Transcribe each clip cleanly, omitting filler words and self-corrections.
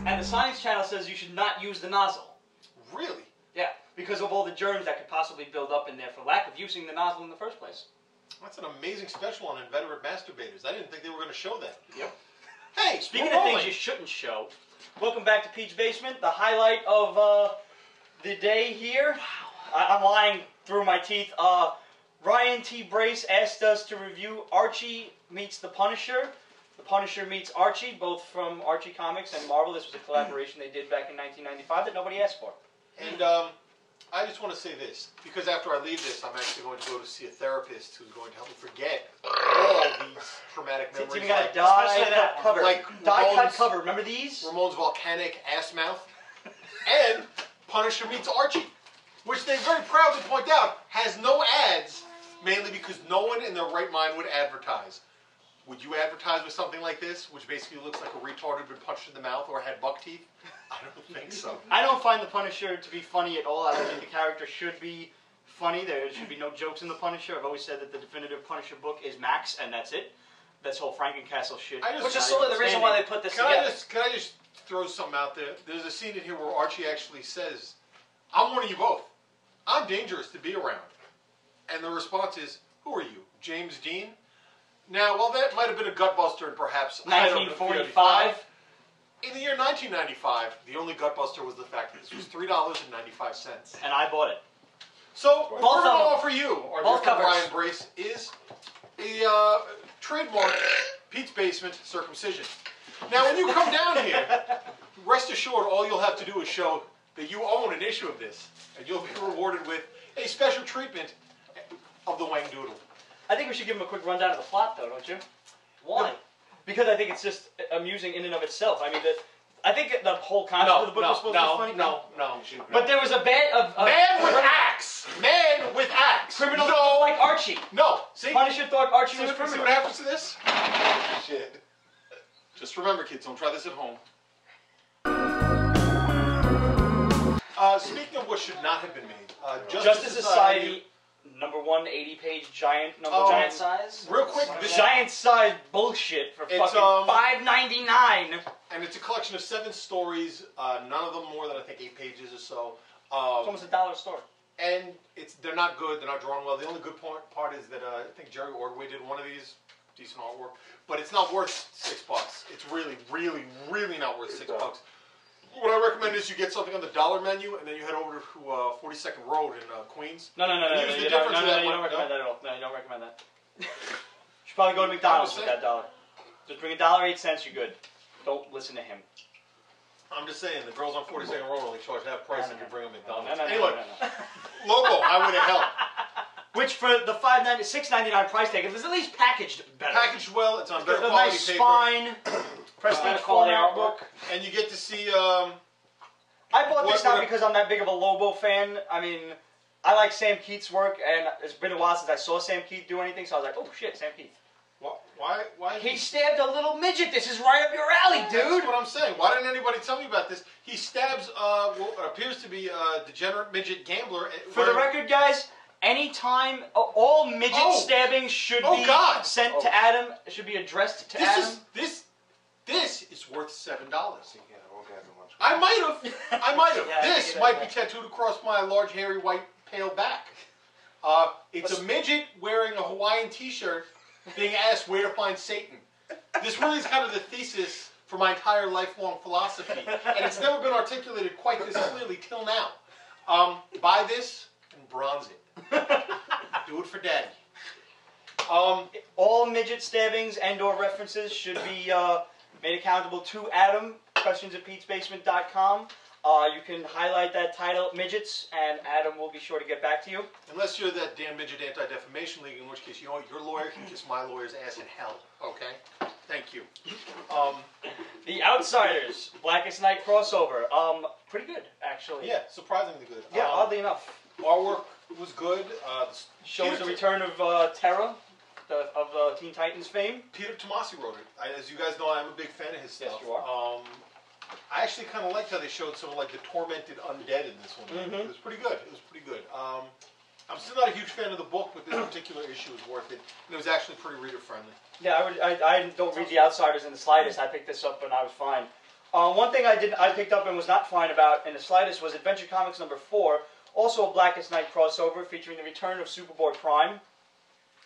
And the Science Channel says you should not use the nozzle. Really? Yeah, because of all the germs that could possibly build up in there for lack of using the nozzle in the first place. That's an amazing special on inveterate masturbators. I didn't think they were going to show that. Yep. Hey, speaking of things you shouldn't show, welcome back to Pete's Basement. The highlight of the day here. Wow. I'm lying through my teeth. Ryan T. Brace asked us to review Archie meets the Punisher. The Punisher meets Archie, both from Archie Comics and Marvel. This was a collaboration they did back in 1995 that nobody asked for. And I just want to say this, because after I leave this, I'm actually going to go to see a therapist who's going to help me forget all these traumatic memories. It's even got a die-cut cover. Like die-cut cover. Remember these? Ramon's volcanic-ass-mouth. And Punisher meets Archie, which they very proudly point out has no ads, mainly because no one in their right mind would advertise. Would you advertise with something like this, which basically looks like a retard who'd been punched in the mouth or had buck teeth? I don't think so. I don't find the Punisher to be funny at all. I don't think the character should be funny. There should be no jokes in the Punisher. I've always said that the definitive Punisher book is Max, and that's it. This whole Frankencastle shit. Which is sort of the reason why they put this together. Can I just throw something out there? There's a scene in here where Archie actually says, "I'm warning you both. I'm dangerous to be around." And the response is, "Who are you, James Dean?" Now, while that might have been a gutbuster and perhaps 1945, in the year 1995, the only gutbuster was the fact that this was $3.95. and I bought it. So, what we're going to offer you, our dear Brian Brace, is a trademark Pete's Basement circumcision. Now, when you come down here, rest assured, all you'll have to do is show that you own an issue of this, and you'll be rewarded with a special treatment of the Wang Doodle. I think we should give him a quick rundown of the plot, though, don't you? Why? No, because I think it's just amusing in and of itself. I mean, I think the whole concept of the book was supposed to be funny. No. But there was a bit of man with axe. Man with axe. Criminals like Archie. No. See? Punisher thought Archie was criminal. See what happens to this? Shit. Just remember, kids, don't try this at home. Speaking of what should not have been made, Justice Society. Number 1, 80-page giant giant size. Real quick, this giant size bullshit for fucking $5.99. And it's a collection of 7 stories. None of them more than I think 8 pages or so. It's almost $1 a story. And they're not good. They're not drawn well. The only good part is that I think Jerry Ordway did one of these, decent artwork. But it's not worth $6. It's really, really, really not worth $6. What I recommend is you get something on the dollar menu, and then you head over to 42nd Road in Queens. No, you don't recommend that at all. No, you don't recommend that. You should probably go to McDonald's with that $1. Just bring $1.08, you're good. Don't listen to him. I'm just saying, the girls on 42nd Road only charge half price if you bring them McDonald's. No. Lobo, Highway to Hell. Which for the $6.99 price tag, it's at least packaged better. Packaged well, it's on better quality nice paper. Spine. Prestige quality artwork. And you get to see, I bought this not because I'm that big of a Lobo fan. I mean, I like Sam Keith's work, and it's been a while since I saw Sam Keith do anything, so I was like, oh shit, Sam Keith. Why? He stabbed a little midget. This is right up your alley, dude. That's what I'm saying. Why didn't anybody tell me about this? He stabs what appears to be a degenerate midget gambler. For the record, guys, anytime all midget stabbings should be sent to Adam, should be addressed to Adam. This is worth $7. I might have. This might be tattooed across my large, hairy, white, pale back. It's a midget wearing a Hawaiian t-shirt being asked where to find Satan. This really is kind of the thesis for my entire lifelong philosophy. And it's never been articulated quite this clearly till now. Buy this and bronze it. Do it for daddy. All midget stabbings and or references should be made accountable to Adam. Questions@PetesBasement.com. You can highlight that title, Midgets, and Adam will be sure to get back to you. Unless you're that damn midget anti-defamation league, in which case, you know what, your lawyer can kiss my lawyer's ass in hell, okay? Thank you. The Outsiders, Blackest Night crossover. Pretty good, actually. Yeah, surprisingly good. Yeah, oddly enough. Artwork was good. Shows the return of Terra, of Teen Titans fame. Peter Tomasi wrote it. As you guys know, I'm a big fan of his stuff. Yes, you are. I actually kind of liked how they showed some of like the tormented undead in this one. It was pretty good. I'm still not a huge fan of the book, but this particular issue was worth it. And it was actually pretty reader friendly. Yeah, I don't read The Outsiders in the slightest. I picked this up and I was fine. One thing I picked up and was not fine about in the slightest was Adventure Comics #4, also a Blackest Night crossover featuring the return of Superboy Prime.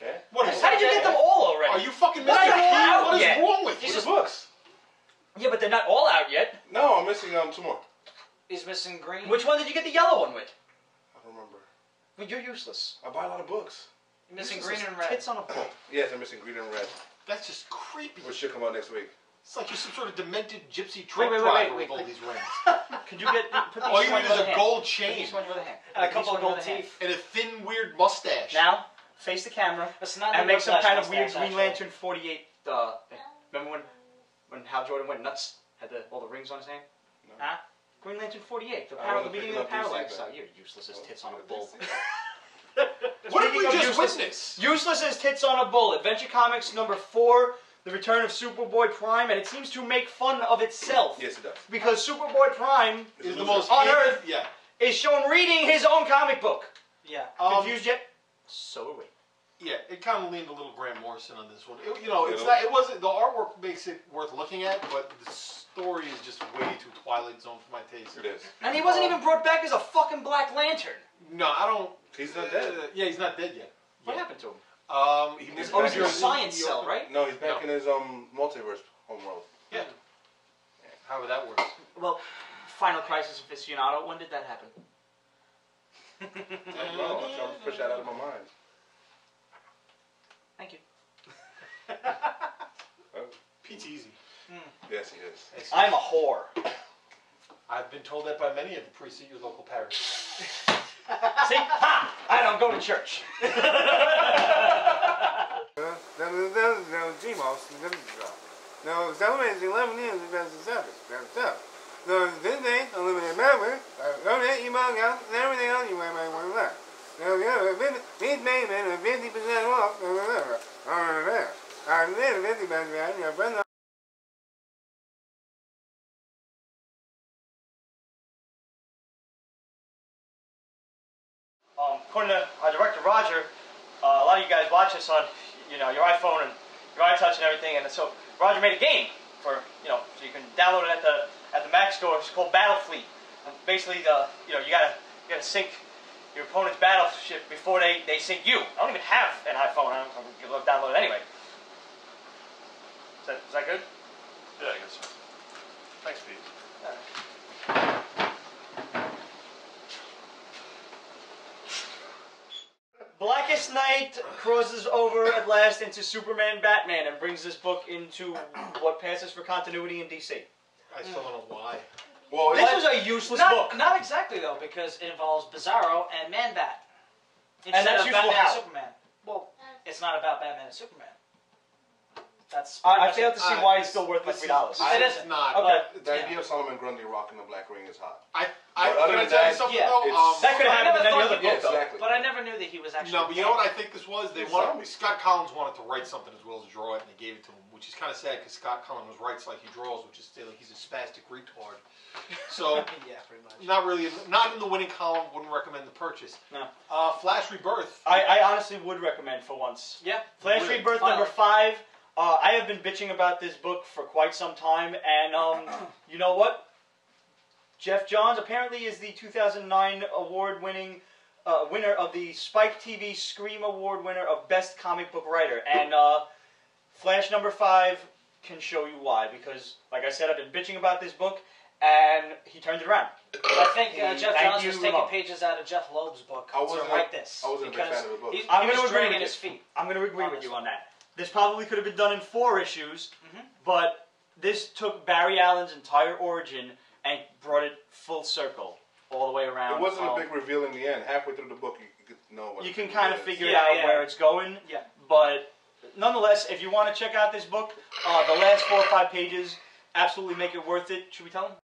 Yeah. What is How did you get them all already? Are you fucking They're missing not all out What is yet. wrong with These you? are books. Yeah, but they're not all out yet. No, I'm missing 2 more. He's missing green. Which one did you get the yellow one with? I don't remember. Well, you're useless. I buy a lot of books. Missing Useless green and as red. Tits on a pole. Yes, I'm missing green and red. That's just creepy. Which should come out next week. It's like you're some sort of demented gypsy truck wait, driver wait, with all wait. these rings. Could you put these All you on need your is a other hand? gold Put chain these on your other hand. And a Put couple these of on your gold other hand. teeth. and a thin, weird mustache. Now, face the camera It's not and like make a some Flash kind of weird mustache, Green actually. Lantern 48 thing. Remember when Hal Jordan went nuts? Had all the rings on his hand? No. Huh? Green Lantern 48, the I wasn't beginning picking of the up DC Parallax. then. Oh, you're useless as tits on a bull. What did we Speaking of just useless- witness? Useless as tits on a bull. Adventure Comics #4, the return of Superboy Prime, and it seems to make fun of itself. Yes, it does. Because Superboy Prime Is the loser. most On hated- Earth. Yeah. is shown reading his own comic book. Yeah. Confused yet? So are we. Yeah, it kind of leaned a little Grant Morrison on this one. It's Yeah. not. It wasn't. The artwork makes it worth looking at, but the story is just way too Twilight Zone for my taste. It is. And he wasn't even brought back as a fucking Black Lantern. No, I don't. He's not dead. Yeah, he's not dead yet. What Yeah. happened to him? He He's was back he's in a in- science cell, right? No, he's back No. in his multiverse homeworld. Yeah. However that works. Well, Final Crisis aficionado, when did that happen? I don't know. I'm trying to push that out of my mind. Thank you. Pete's easy. Yes, he is. I'm a whore. I've been told that by many of the priests at your local parish. See? Ha! I don't go to church. No, celebrating 11 years of best service. That's stuff. So this day, unlimited member, donate, email out, and everything else you might want to learn. Now, the other, these payments are 50% off. I'm there, 50% your friend. According to our director Roger, a lot of you guys watch this on, your iPhone and your iTouch and everything, and so Roger made a game for, so you can download it at the Mac store. It's called Battlefleet. And basically, you gotta sync your opponent's battleship before they sink you. I don't even have an iPhone. I'll download it anyway. Is that good? Yeah, I guess so. Thanks, Pete. Blackest Night crosses over at last into Superman Batman and brings this book into what passes for continuity in DC. I still don't know why. Well, This was a useless book. Not exactly though, because it involves Bizarro and Man-Bat. And Instead that's of useful Batman how? and Superman. Well, it's not about Batman and Superman. That's. I pretty fail much to see why it's still worth like $3. It isn't. Not. Okay. the Yeah. idea of Solomon Grundy rocking the black ring is hot. I But other can I than tell you that, something yeah, though? it's- That could have I happened in never any thought other you- book, Yeah, though. exactly. But I never knew that he was actually. No, but you know dead. what I think this was? They wanted Scott Collins wanted to write something as well as draw it, and they gave it to him, which is kind of sad because Scott Collins writes like he draws, which is still like he's a spastic retard. So Yeah, pretty much. not really, not in the winning column. Wouldn't recommend the purchase. No. Flash Rebirth. I honestly would recommend for once. Yeah. Flash Really? Rebirth Finally. #5. I have been bitching about this book for quite some time, and you know what? Jeff Johns apparently is the 2009 award-winning winner of the Spike TV Scream Award winner of Best Comic Book Writer, and Flash #5 can show you why, because, like I said, I've been bitching about this book, and he turned it around. I think Jeff Thank Johns you, was taking Ramon. pages out of Jeff Loeb's book I to wasn't write this. I wasn't a big because fan of the book. He I'm was gonna agree dragging with his you. feet. I'm going to agree on with this you one. on that. This probably could have been done in 4 issues, Mhm. but this took Barry Allen's entire origin and brought it full circle all the way around. It wasn't a big reveal in the end. Halfway through the book, you could know what You the can reveal kind of is. figure Yeah, out yeah. where it's going. Yeah. But nonetheless, if you want to check out this book, the last 4 or 5 pages absolutely make it worth it. Should we tell them?